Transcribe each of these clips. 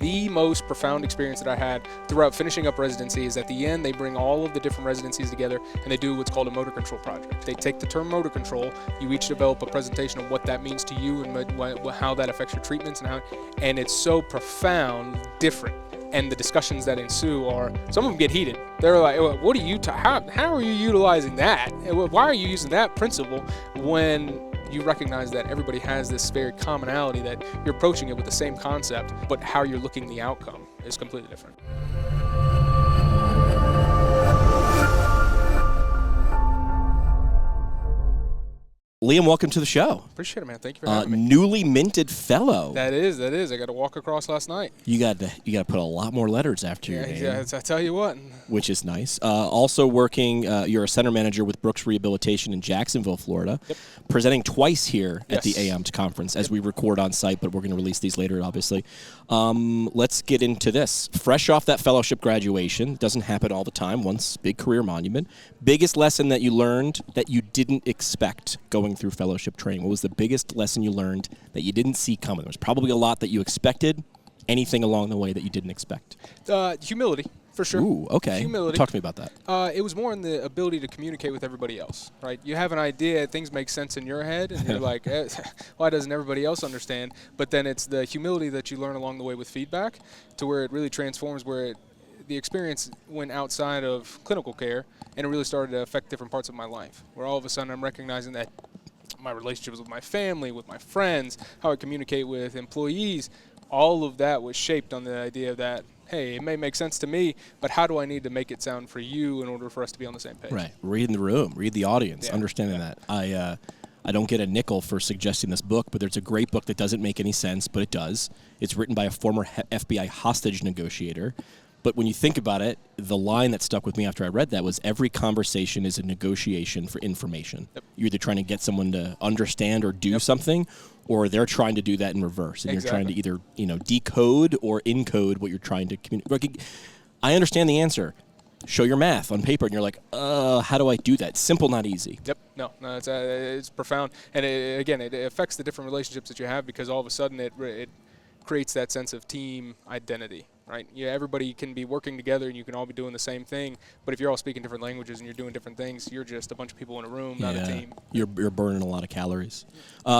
the most profound experience that I had throughout finishing up residency is at the end they bring all of the different residencies together and they do what's called a motor control project. They take the term motor control, you each develop a presentation of what that means to you and how that affects your treatments and it's so profound, different. And the discussions that ensue are, some of them get heated. They're like, what are you, how are you utilizing that? Why are you using that principle when you recognize that everybody has this very commonality, that you're approaching it with the same concept, but how you're looking at the outcome is completely different. Liam, welcome to the show. Appreciate it, man. Thank you for having me. Newly minted fellow. That is. I got to walk across last night. You got to put a lot more letters after your name. Yeah, I tell you what. Which is nice. Also working, you're a center manager with Brooks Rehabilitation in Jacksonville, Florida. Yep. Presenting twice here at the AAOMPT conference as we record on site, but we're going to release these later, obviously. Let's get into this. Fresh off that fellowship graduation, doesn't happen all the time, once big career monument. Biggest lesson that you learned that you didn't expect going through fellowship training? What was the biggest lesson you learned that you didn't see coming? There was probably a lot that you expected. Anything along the way that you didn't expect? Humility, for sure. Ooh, okay. Humility. Talk to me about that. It was more in the ability to communicate with everybody else, right? You have an idea, things make sense in your head, and you're like, why doesn't everybody else understand? But then it's the humility that you learn along the way with feedback to where it really transforms, where the experience went outside of clinical care, and it really started to affect different parts of my life, where all of a sudden I'm recognizing that my relationships with my family, with my friends, how I communicate with employees, all of that was shaped on the idea that, hey, it may make sense to me, but how do I need to make it sound for you in order for us to be on the same page? Right. Reading the room, read the audience, understanding that. I don't get a nickel for suggesting this book, but there's a great book that doesn't make any sense, but it does. It's written by a former FBI hostage negotiator. But when you think about it, the line that stuck with me after I read that was every conversation is a negotiation for information. Yep. You're either trying to get someone to understand or do something, or they're trying to do that in reverse. And you're trying to either, decode or encode what you're trying to communicate. I understand the answer. Show your math on paper, and you're like, how do I do that? Simple, not easy. Yep. No, it's profound. And it affects the different relationships that you have, because all of a sudden it creates that sense of team identity. Right? Yeah, everybody can be working together and you can all be doing the same thing, but if you're all speaking different languages and you're doing different things, you're just a bunch of people in a room, not a team. You're burning a lot of calories.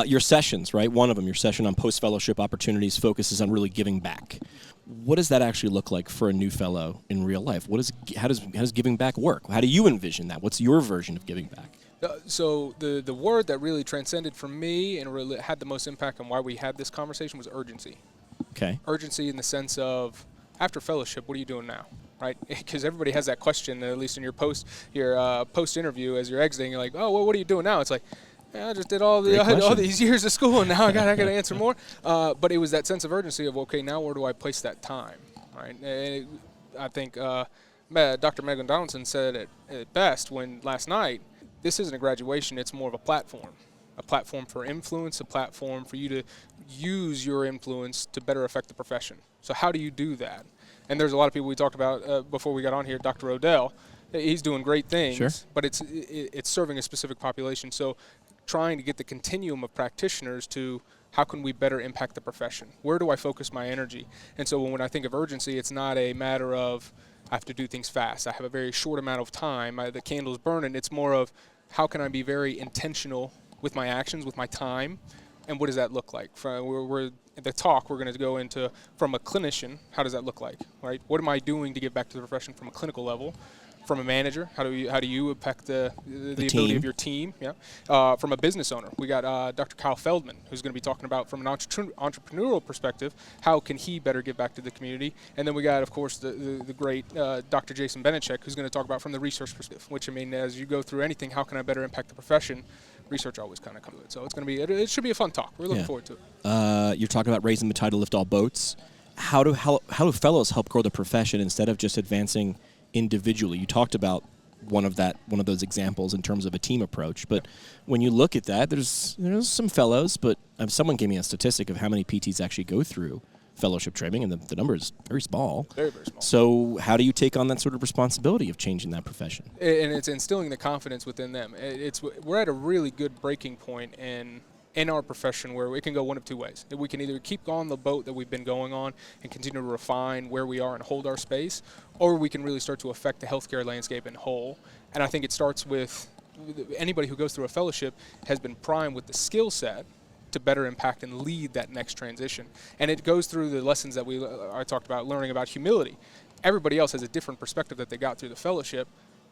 Your sessions, right? One of them, your session on post-fellowship opportunities, focuses on really giving back. What does that actually look like for a new fellow in real life? How does giving back work? How do you envision that? What's your version of giving back? So the word that really transcended for me and really had the most impact on why we had this conversation was urgency. Okay. Urgency in the sense of, after fellowship, what are you doing now, right? Because everybody has that question, at least in your post interview as you're exiting. You're like, oh, well, what are you doing now? It's like, I just did all these years of school, and now I got to answer more. But it was that sense of urgency of, okay, now where do I place that time, right? And I think Dr. Megan Donaldson said it best when last night, this isn't a graduation, it's more of a platform for influence, a platform for you to use your influence to better affect the profession. So how do you do that? And there's a lot of people we talked about before we got on here. Dr. Odell, he's doing great things, but it's serving a specific population. So trying to get the continuum of practitioners to how can we better impact the profession? Where do I focus my energy? And so when I think of urgency, it's not a matter of I have to do things fast. I have a very short amount of time. The candle's burning. It's more of how can I be very intentional with my actions, with my time, and what does that look like? We're the talk we're going to go into from a clinician. How does that look like, right? What am I doing to give back to the profession from a clinical level? From a manager, how do you impact the ability of your team? Yeah. From a business owner, we got Dr. Kyle Feldman, who's going to be talking about from an entrepreneurial perspective, how can he better give back to the community? And then we got, of course, the great Dr. Jason Benechek, who's going to talk about from the research perspective. Which, I mean, as you go through anything, how can I better impact the profession? Research always kind of comes to it. So it's going to be, it should be a fun talk. We're looking forward to it. You're talking about raising the tide to lift all boats. How do fellows help grow the profession instead of just advancing individually? You talked about one of those examples in terms of a team approach, but when you look at that, there's some fellows, but someone gave me a statistic of how many PTs actually go through fellowship training, and the number is very small. Very, very small. So how do you take on that sort of responsibility of changing that profession? And it's instilling the confidence within them. We're at a really good breaking point in in our profession where it can go one of two ways. We can either keep on the boat that we've been going on and continue to refine where we are and hold our space, or we can really start to affect the healthcare landscape in whole. And I think it starts with anybody who goes through a fellowship has been primed with the skill set to better impact and lead that next transition. And it goes through the lessons that I talked about, learning about humility. Everybody else has a different perspective that they got through the fellowship.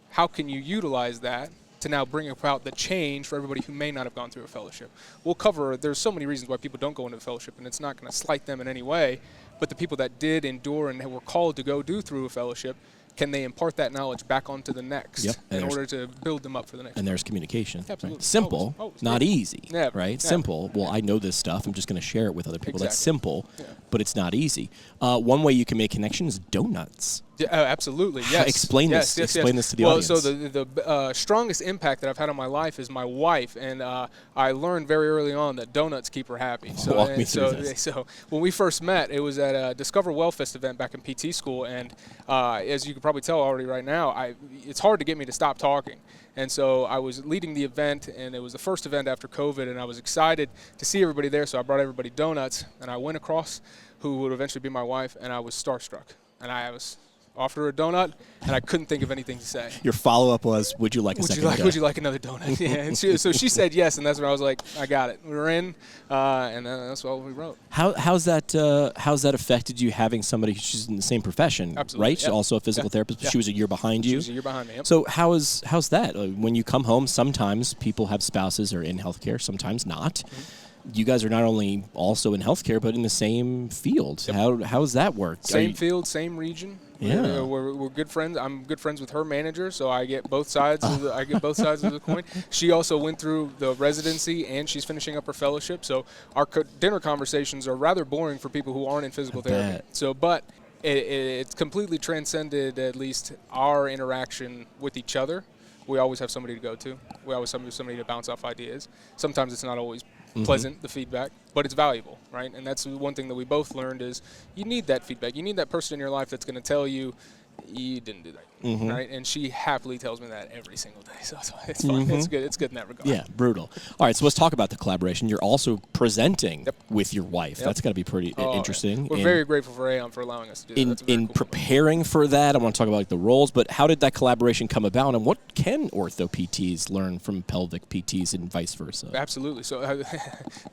How can you utilize that to now bring about the change for everybody who may not have gone through a fellowship? We'll cover, there's so many reasons why people don't go into a fellowship, and it's not going to slight them in any way, but the people that did endure and were called to go do through a fellowship, can they impart that knowledge back onto the next in order to build them up for the next? And there's communication. Absolutely. Right? Simple, always. not easy, right? Yeah. Simple. Well, I know this stuff. I'm just going to share it with other people. Exactly. That's simple, Yeah. but it's not easy. One way you can make connections is donuts. Yeah, absolutely, yes. Explain this. Explain this to the audience. Well, so the strongest impact that I've had on my life is my wife, and I learned very early on that donuts keep her happy. So, Walk me through this. So when we first met, it was at a Discover Wellfest event back in PT school, and as you can probably tell already right now, it's hard to get me to stop talking. And so I was leading the event, and it was the first event after COVID, and I was excited to see everybody there, so I brought everybody donuts, and I went across who would eventually be my wife, and I was starstruck. And I was offered her a donut, and I couldn't think of anything to say. Your follow-up was, would you like a second donut? Would you like another donut? Yeah. And so she said yes, and that's when I was like, I got it. We were in, and then that's all we wrote. How's that affected you, having somebody who's in the same profession, Absolutely. right? She's also a physical therapist, but she was a year behind you. She was a year behind me, yep. So how's that? When you come home, sometimes people have spouses who are in healthcare, sometimes not. Mm-hmm. You guys are not only also in healthcare, but in the same field. Yep. How's that work? Same field, same region. Yeah, we're good friends. I'm good friends with her manager, so I get both sides. Of the coin. She also went through the residency, and she's finishing up her fellowship. So our dinner conversations are rather boring for people who aren't in physical therapy. So, but it's completely transcended at least our interaction with each other. We always have somebody to go to. We always have somebody to bounce off ideas. Sometimes it's not always pleasant, the feedback, but it's valuable, right? And that's one thing that we both learned is you need that feedback. You need that person in your life that's going to tell you, you didn't do that, right? And she happily tells me that every single day, so it's fun. It's good. It's good in that regard. Yeah, brutal. All right, so let's talk about the collaboration. You're also presenting with your wife. That's got to be pretty interesting. We're very grateful for AAOMPT for allowing us to do that. In preparing for that, I want to talk about the roles, but how did that collaboration come about, and what can ortho PTs learn from pelvic PTs and vice versa? Absolutely. So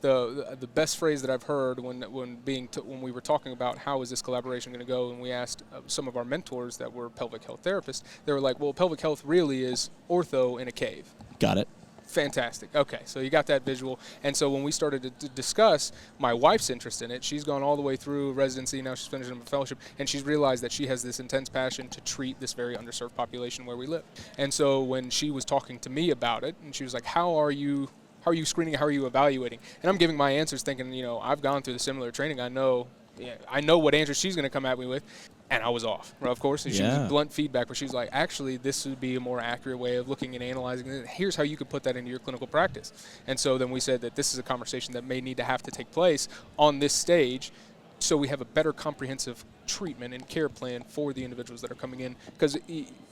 the best phrase that I've heard when we were talking about how is this collaboration going to go, and we asked some of our mentors that were pelvic health therapists, they were like, well, pelvic health really is ortho in a cave. Got it. Fantastic. Okay, so you got that visual. And so when we started to discuss my wife's interest in it, she's gone all the way through residency, now she's finishing a fellowship, and she's realized that she has this intense passion to treat this very underserved population where we live. And so when she was talking to me about it, and she was like, how are you screening, how are you evaluating? And I'm giving my answers thinking, I've gone through the similar training. I know what answer she's going to come at me with. And I was off, of course. And she was blunt feedback where she was like, actually, this would be a more accurate way of looking and analyzing it. Here's how you could put that into your clinical practice. And so then we said that this is a conversation that may need to have to take place on this stage so we have a better comprehensive treatment and care plan for the individuals that are coming in. Because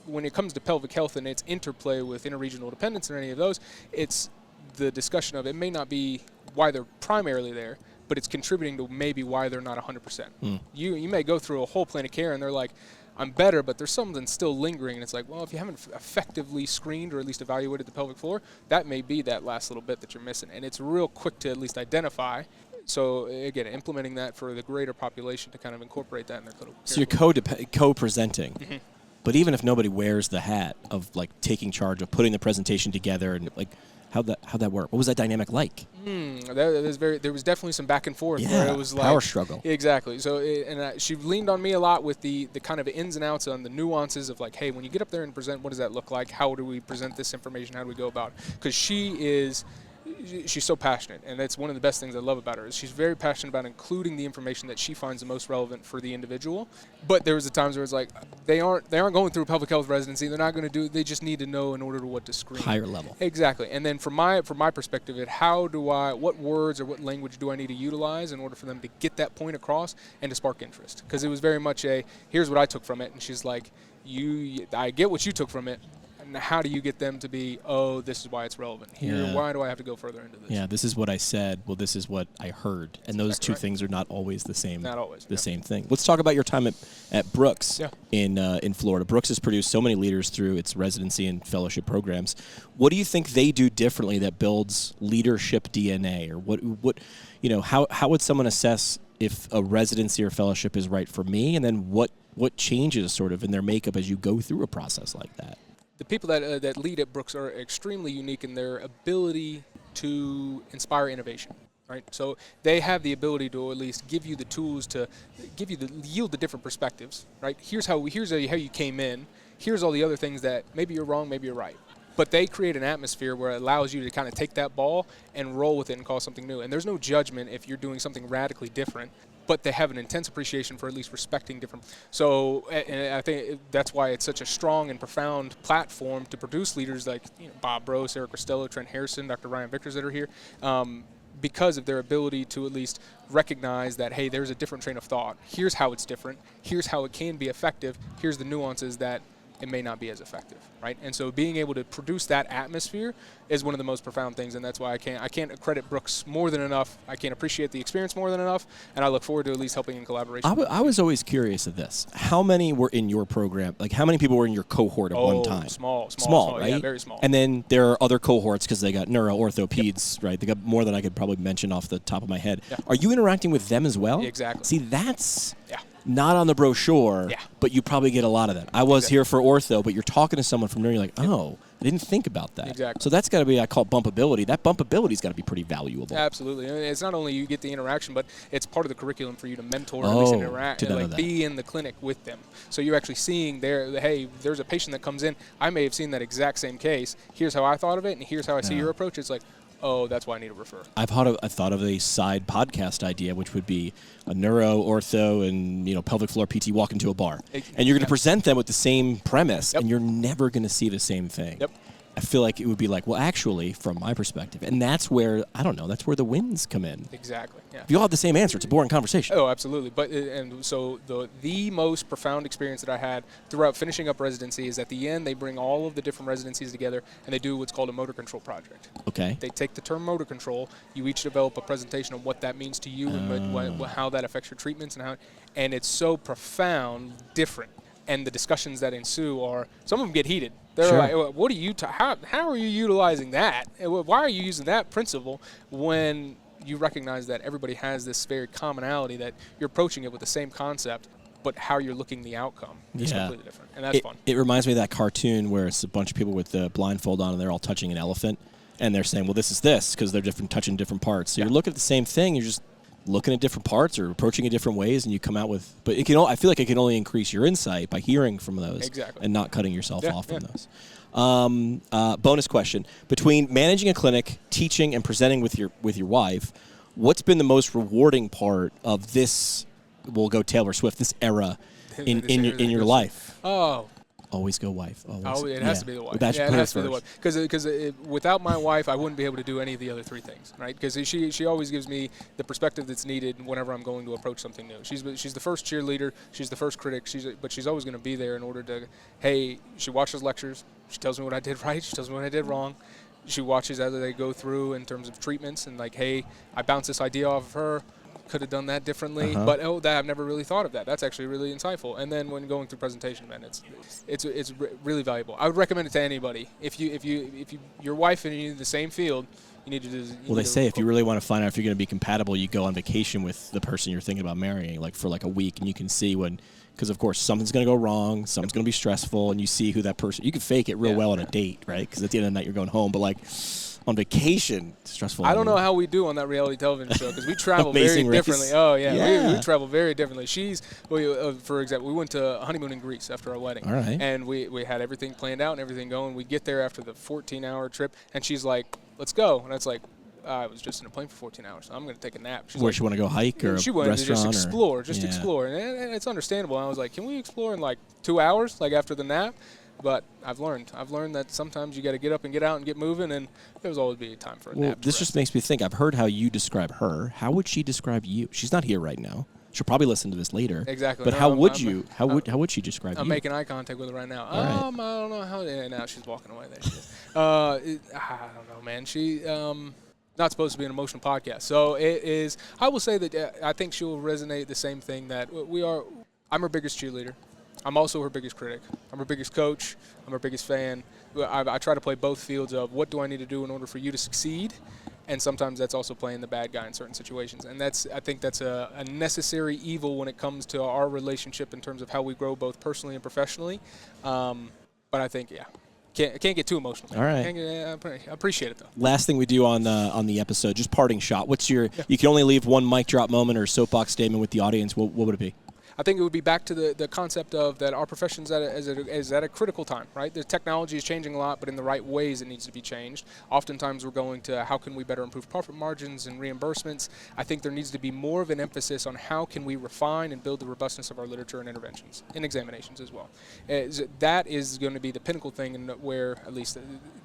when it comes to pelvic health and its interplay with interregional dependence or any of those, it's the discussion of it may not be why they're primarily there, but it's contributing to maybe why they're not 100%. You may go through a whole plan of care and they're like, I'm better, but there's something still lingering. And it's like, well, if you haven't effectively screened or at least evaluated the pelvic floor, that may be that last little bit that you're missing. And it's real quick to at least identify. So, again, implementing that for the greater population to kind of incorporate that in their clinical care. So you're co-presenting. But even if nobody wears the hat of, like, taking charge of putting the presentation together and, like, how'd that work? What was that dynamic like? There was definitely some back and forth. Yeah, where it was like, power struggle. Exactly. So, she leaned on me a lot with the kind of ins and outs on the nuances of like, hey, when you get up there and present, what does that look like? How do we present this information? How do we go about it? Because she's so passionate, and that's one of the best things I love about her is she's very passionate about including the information that she finds the most relevant for the individual. But there was the times where it's like they aren't going through a pelvic health residency. They're not going to do. They just need to know in order to what to screen. Higher level. Exactly. And then from my perspective, what words or what language do I need to utilize in order for them to get that point across and to spark interest? Because it was very much here's what I took from it, and she's like, I get what you took from it. And how do you get them to be, oh, this is why it's relevant here? Why do I have to go further into this? Yeah, this is what I said. Well, this is what I heard. And those two things are not always the same. Not always. The same thing. Let's talk about your time at Brooks in Florida. Brooks has produced so many leaders through its residency and fellowship programs. What do you think they do differently that builds leadership DNA? Or what how would someone assess if a residency or fellowship is right for me? And then what changes sort of in their makeup as you go through a process like that? The people that lead at Brooks are extremely unique in their ability to inspire innovation, right? So they have the ability to at least give you the tools to yield the different perspectives, right? Here's how you came in. Here's all the other things that maybe you're wrong, maybe you're right. But they create an atmosphere where it allows you to kind of take that ball and roll with it and call something new. And there's no judgment if you're doing something radically different, but they have an intense appreciation for at least respecting different. So and I think that's why it's such a strong and profound platform to produce leaders like Bob Brose, Eric Costello, Trent Harrison, Dr. Ryan Vickers that are here, because of their ability to at least recognize that, hey, there's a different train of thought. Here's how it's different. Here's how it can be effective. Here's the nuances that it may not be as effective, right? And so being able to produce that atmosphere is one of the most profound things, and that's why I can't credit Brooks more than enough. I can't appreciate the experience more than enough, and I look forward to at least helping in collaboration. I was always curious of this. How many were in your program? Like, how many people were in your cohort at one time? Small, right? Yeah, very small. And then there are other cohorts because they got neuro, ortho, peds, right? They got more than I could probably mention off the top of my head. Yeah. Are you interacting with them as well? Exactly. See, that's not on the brochure, but you probably get a lot of that. I was here for ortho, but you're talking to someone from there, you're like, oh, I didn't think about that. Exactly. So that's got to be, I call it bumpability. That bumpability's got to be pretty valuable. Absolutely. And it's not only you get the interaction, but it's part of the curriculum for you to mentor, at least interact, like be in the clinic with them. So you're actually seeing hey, there's a patient that comes in. I may have seen that exact same case. Here's how I thought of it, and here's how I see your approach. It's like, oh, that's why I need to refer. I thought of a side podcast idea, which would be a neuro, ortho, and pelvic floor PT walk into a bar, and you're going to present them with the same premise, and you're never going to see the same thing. Yep. I feel like it would be like, well, actually, from my perspective, and that's where that's where the wins come in. Exactly. Yeah. If you all have the same answer, it's a boring conversation. Oh, absolutely. But and so the most profound experience that I had throughout finishing up residency is at the end they bring all of the different residencies together and they do what's called a motor control project. Okay. They take the term motor control. You each develop a presentation on what that means to you and how that affects your treatments and it's so profound, different. And the discussions that ensue are, some of them get heated. They're like, what are you, how are you utilizing that? Why are you using that principle when you recognize that everybody has this very commonality that you're approaching it with the same concept, but how you're looking the outcome is completely different. And that's fun. It reminds me of that cartoon where it's a bunch of people with the blindfold on and they're all touching an elephant. And they're saying, well, this is this, because they're touching different parts. So you're looking at the same thing, you're just looking at different parts or approaching it different ways, and you come out with. But I feel like it can only increase your insight by hearing from those, and not cutting yourself off from those. Bonus question: between managing a clinic, teaching, and presenting with your wife, what's been the most rewarding part of this? We'll go Taylor Swift. This era in your life. Oh. Always go wife. Always. Oh, it has to be the wife. It has to be the wife. Because without my wife, I wouldn't be able to do any of the other three things, right? Because she always gives me the perspective that's needed whenever I'm going to approach something new. She's the first cheerleader. She's the first critic. But she's always going to be there in order to, hey, she watches lectures. She tells me what I did right. She tells me what I did wrong. She watches as they go through in terms of treatments and like, hey, I bounced this idea off of her. Could have done that differently, but I've never really thought of that. That's actually really insightful. And then when going through presentation, man, it's really valuable. I would recommend it to anybody. If your wife and you in the same field, you need to do. Well, they say if you really want to find out if you're going to be compatible, you go on vacation with the person you're thinking about marrying, like for like a week, and you can see when. Because, of course, something's going to go wrong, something's going to be stressful, and you see who that person – you can fake it real well on a date, right? Because at the end of the night, you're going home. But, like, on vacation, it's stressful. I don't know how we do on that reality television show because we travel very differently. Oh, yeah. We travel very differently. For example, we went to a honeymoon in Greece after our wedding. All right. And we had everything planned out and everything going. We get there after the 14-hour trip, and she's like, let's go. And it's like, I was just in a plane for 14 hours, so I'm going to take a nap. She's Where she want to go hike or she wanted to just explore, explore. And it's understandable. And I was like, can we explore in like 2 hours, like after the nap? But I've learned that sometimes you got to get up and get out and get moving, and there's always be time for a nap. This just makes me think. I've heard how you describe her. How would she describe you? She's not here right now. She'll probably listen to this later. Exactly. But No, how I'm- would I'm- you? How would she describe I'm you? making eye contact with her right now. All right. I don't know how. Yeah, now she's walking away. There she is. I don't know, man. She not supposed to be an emotional podcast, so it is. I will say that I think she will resonate the same thing that we are. I'm her biggest cheerleader. I'm also her biggest critic. I'm her biggest coach. I'm her biggest fan. I try to play both fields of what do I need to do in order for you to succeed, and sometimes that's also playing the bad guy in certain situations. And I think that's a necessary evil when it comes to our relationship in terms of how we grow both personally and professionally. But I think, can't get too emotional. All right. I appreciate it, though. Last thing we do on the episode, just parting shot. What's your? You can only leave one mic drop moment or soapbox statement with the audience. What would it be? I think it would be back to the concept of that our profession is at a critical time, right? The technology is changing a lot, but in the right ways it needs to be changed. Oftentimes we're going to how can we better improve profit margins and reimbursements. I think there needs to be more of an emphasis on how can we refine and build the robustness of our literature and interventions and examinations as well. That is going to be the pinnacle thing, and where at least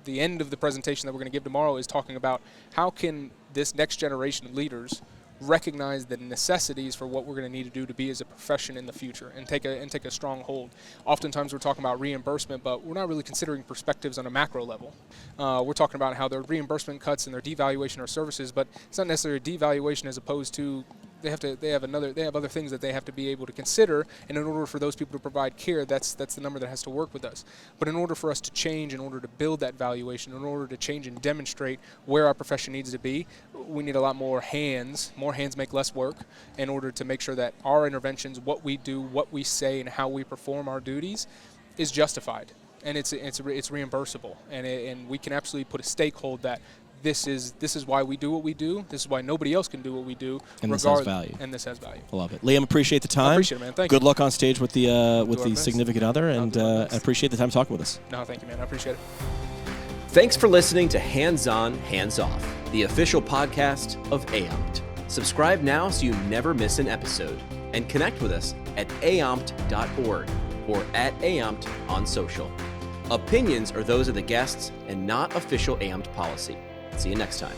the end of the presentation that we're going to give tomorrow is talking about how can this next generation of leaders recognize the necessities for what we're going to need to do to be as a profession in the future and take a strong hold. Oftentimes we're talking about reimbursement, but we're not really considering perspectives on a macro level. We're talking about how their reimbursement cuts and their devaluation of services, but it's not necessarily a devaluation as opposed to they have other things that they have to be able to consider, and in order for those people to provide care, that's the number that has to work with us. But in order for us to change, in order to build that valuation, in order to change and demonstrate where our profession needs to be, we need a lot more hands. More hands make less work in order to make sure that our interventions, what we do, what we say, and how we perform our duties is justified. And it's reimbursable, and we can absolutely put a stakehold that this is why we do what we do. This is why nobody else can do what we do. And this has value. And this has value. I love it. Liam, appreciate the time. I appreciate it, man. Thank you. Good luck on stage with the significant other, and I best. appreciate the time talking with us. No, thank you, man. I appreciate it. Thanks for listening to Hands On, Hands Off, the official podcast of AAOMPT. Subscribe now so you never miss an episode, and connect with us at aompt.org or at AAOMPT on social. Opinions are those of the guests and not official AAOMPT policy. See you next time.